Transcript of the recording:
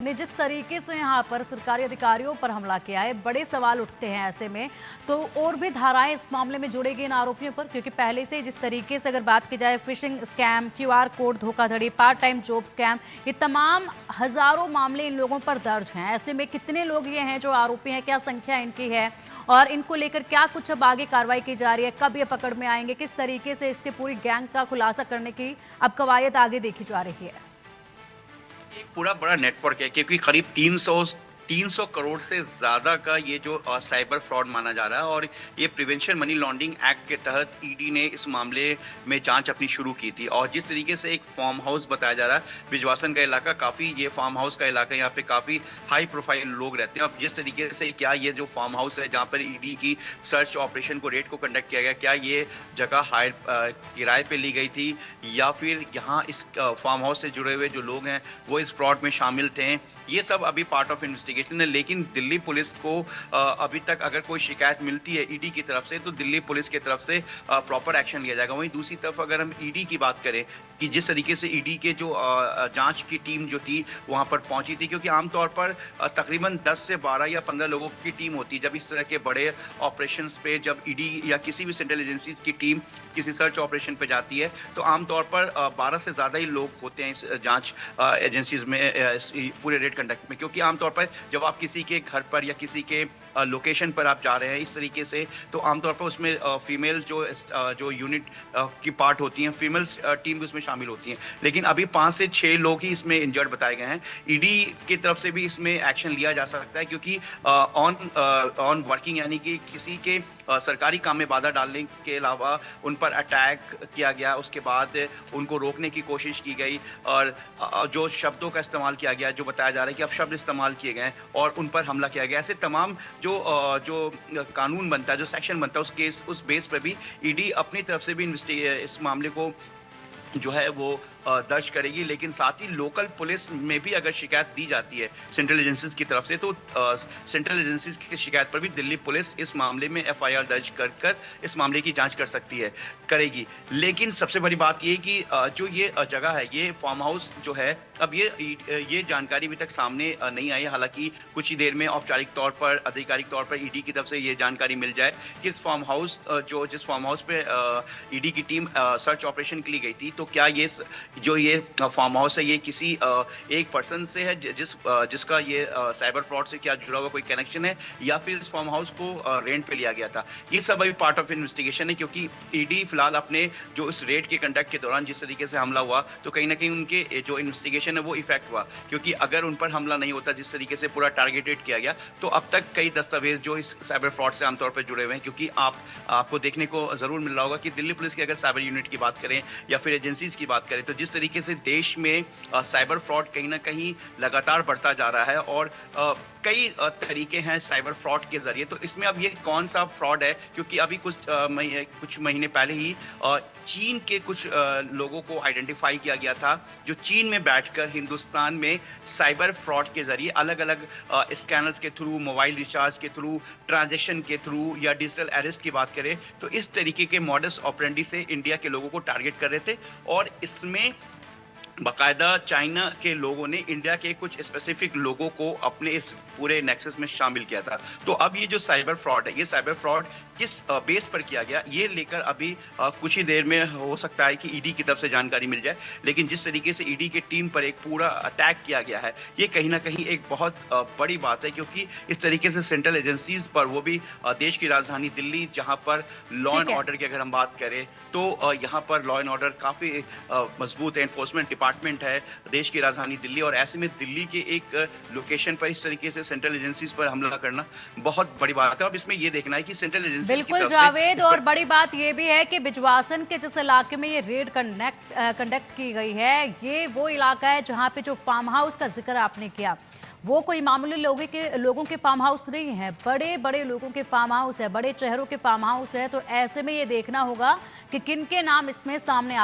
ने जिस तरीके से यहाँ पर सरकारी अधिकारियों पर हमला किया है, बड़े सवाल उठते हैं ऐसे में। तो और भी धाराएं इस मामले में जोड़ेगी इन आरोपियों पर, क्योंकि पहले से जिस तरीके से अगर बात की जाए फिशिंग स्कैम, क्यूआर कोड धोखाधड़ी, पार्ट टाइम जॉब स्कैम, ये तमाम हजारों मामले इन लोगों पर दर्ज हैं। ऐसे में कितने लोग ये हैं जो आरोपी हैं, क्या संख्या इनकी है और इनको लेकर क्या कुछ अब आगे कार्रवाई की जा रही है, कब ये पकड़ में आएंगे, किस तरीके से इसके पूरी गैंग का खुलासा करने की अब कवायद आगे देखी जा रही है। एक पूरा बड़ा नेटवर्क है क्योंकि करीब 300 करोड़ से ज्यादा का ये जो साइबर फ्रॉड माना जा रहा है और ये प्रिवेंशन मनी लॉन्ड्रिंग एक्ट के तहत ईडी ने इस मामले में जांच अपनी शुरू की थी। और जिस तरीके से एक फार्म हाउस बताया जा रहा है, बिजवासन का इलाका, काफी ये फार्म हाउस का इलाका, यहाँ पे काफी हाई प्रोफाइल लोग रहते हैं। अब जिस तरीके से क्या ये जो फार्म हाउस है जहाँ पर ईडी की सर्च ऑपरेशन को रेड को कंडक्ट किया गया, क्या ये जगह हायर किराए पे ली गई थी या फिर यहाँ इस फार्म हाउस से जुड़े हुए जो लोग हैं वो इस फ्रॉड में शामिल थे, ये सब अभी पार्ट ऑफ इन्वेस्टिगेशन है। लेकिन दिल्ली पुलिस को अभी तक अगर कोई शिकायत मिलती है ईडी की तरफ से तो दिल्ली पुलिस की तरफ से प्रॉपर एक्शन लिया जाएगा। वहीं दूसरी तरफ अगर हम ईडी की बात करें कि जिस तरीके से ईडी के जो जांच की टीम जो थी वहां पर पहुंची थी, क्योंकि आमतौर पर तकरीबन 10 से 12 या 15 लोगों की टीम होती है जब इस तरह के बड़े ऑपरेशंस पे, जब ईडी या किसी भी सेंट्रल एजेंसी की टीम किसी सर्च ऑपरेशन पे जाती है तो आमतौर पर 12 से ज्यादा ही लोग होते हैं इस जांच एजेंसीज में, इस पूरे रेड कंडक्ट में। क्योंकि आमतौर पर जब आप किसी के घर पर या किसी के लोकेशन पर आप जा रहे हैं इस तरीके से, तो आमतौर पर उसमें फीमेल जो यूनिट की पार्ट होती हैं, फीमेल टीम भी उसमें शामिल होती हैं। लेकिन अभी 5 से 6 लोग ही इसमें इंजर्ड बताए गए हैं। ईडी की तरफ से भी इसमें एक्शन लिया जा सकता है क्योंकि ऑन वर्किंग यानी कि किसी के सरकारी काम में बाधा डालने के अलावा उन पर अटैक किया गया, उसके बाद उनको रोकने की कोशिश की गई और जो शब्दों का इस्तेमाल किया गया, जो बताया जा रहा है कि अब शब्द इस्तेमाल किए गए और उन पर हमला किया गया, ऐसे तमाम जो कानून बनता है, जो सेक्शन बनता है, उस बेस पर भी ईडी अपनी तरफ से भी इस मामले को जो है वो दर्ज करेगी। लेकिन साथ ही लोकल पुलिस में भी अगर शिकायत दी जाती है सेंट्रल एजेंसीज की तरफ से तो सेंट्रल एजेंसीज की शिकायत पर भी दिल्ली पुलिस इस मामले में एफआईआर दर्ज कर इस मामले की जांच कर सकती है, करेगी। लेकिन सबसे बड़ी बात ये कि जो ये जगह है, ये फार्म हाउस जो है, अब ये जानकारी अभी तक सामने नहीं आई। हालांकि कुछ ही देर में औपचारिक तौर पर, आधिकारिक तौर पर ईडी की तरफ से ये जानकारी मिल जाए कि जिस फार्म हाउस पे ईडी की टीम सर्च ऑपरेशन के लिए गई थी, तो क्या ये फार्म हाउस है ये किसी एक पर्सन से है जिसका ये साइबर फ्रॉड से क्या जुड़ा हुआ कोई कनेक्शन है, या फिर इस फार्म हाउस को रेंट पे लिया गया था। ये सब अभी पार्ट ऑफ इन्वेस्टिगेशन है क्योंकि ईडी फिलहाल अपने जो इस रेड के कंडक्ट के दौरान जिस तरीके से हमला हुआ, तो कहीं ना कहीं उनके जो इन्वेस्टिगेशन है वो इफेक्ट हुआ। क्योंकि अगर उन पर हमला नहीं होता, जिस तरीके से पूरा टारगेटेड किया गया, तो अब तक कई दस्तावेज जो इस साइबर फ्रॉड से आमतौर पर जुड़े हुए हैं। क्योंकि आपको देखने को जरूर मिल रहा होगा कि दिल्ली पुलिस की अगर साइबर यूनिट की बात करें या फिर एजेंसीज की बात करें, तो जिस तरीके से देश में साइबर फ्रॉड कहीं ना कहीं लगातार बढ़ता जा रहा है और कई तरीके हैं साइबर फ्रॉड के जरिए। तो इसमें अब ये कौन सा फ्रॉड है, क्योंकि अभी कुछ महीने पहले ही चीन के कुछ लोगों को आइडेंटिफाई किया गया था जो चीन में बैठकर हिंदुस्तान में साइबर फ्रॉड के जरिए अलग अलग स्कैनर्स के थ्रू, मोबाइल रिचार्ज के थ्रू, ट्रांजैक्शन के थ्रू या डिजिटल अरेस्ट की बात करें तो इस तरीके के मॉडस ऑपरेंडी से इंडिया के लोगों को टारगेट कर रहे थे। और इसमें बाकायदा चाइना के लोगों ने इंडिया के कुछ स्पेसिफिक लोगों को अपने इस पूरे नेक्सस में शामिल किया था। तो अब ये जो साइबर फ्रॉड है, ये साइबर फ्रॉड किस बेस पर किया गया, ये लेकर अभी कुछ ही देर में हो सकता है कि ईडी की तरफ से जानकारी मिल जाए। लेकिन जिस तरीके से ईडी की टीम पर एक पूरा अटैक किया गया है, ये कहीं ना कहीं एक बहुत बड़ी बात है। क्योंकि इस तरीके से सेंट्रल एजेंसीज पर, वो भी देश की राजधानी दिल्ली, जहां पर लॉ एंड ऑर्डर की अगर हम बात करें तो यहाँ पर लॉ एंड ऑर्डर काफी मजबूत है, एनफोर्समेंट डिपार्टमेंट है, देश की राजधानी दिल्ली, और ऐसे में दिल्ली के एक लोकेशन पर इस तरीके से सेंट्रल एजेंसीज पर हमला करना बहुत बड़ी बात है। अब इसमें ये देखना है कि सेंट्रल एजेंसी बिल्कुल जावेद, और बड़ी बात ये भी है कि बिजवासन के जिस इलाके में ये रेड कंडक्ट की गई है, ये वो इलाका है जहां पे जो फार्म हाउस का जिक्र आपने किया, वो कोई मामूली लोगों के फार्म हाउस नहीं है, बड़े बड़े लोगों के फार्म हाउस है, बड़े चेहरों के फार्म हाउस है। तो ऐसे में ये देखना होगा कि किन के नाम इसमें सामने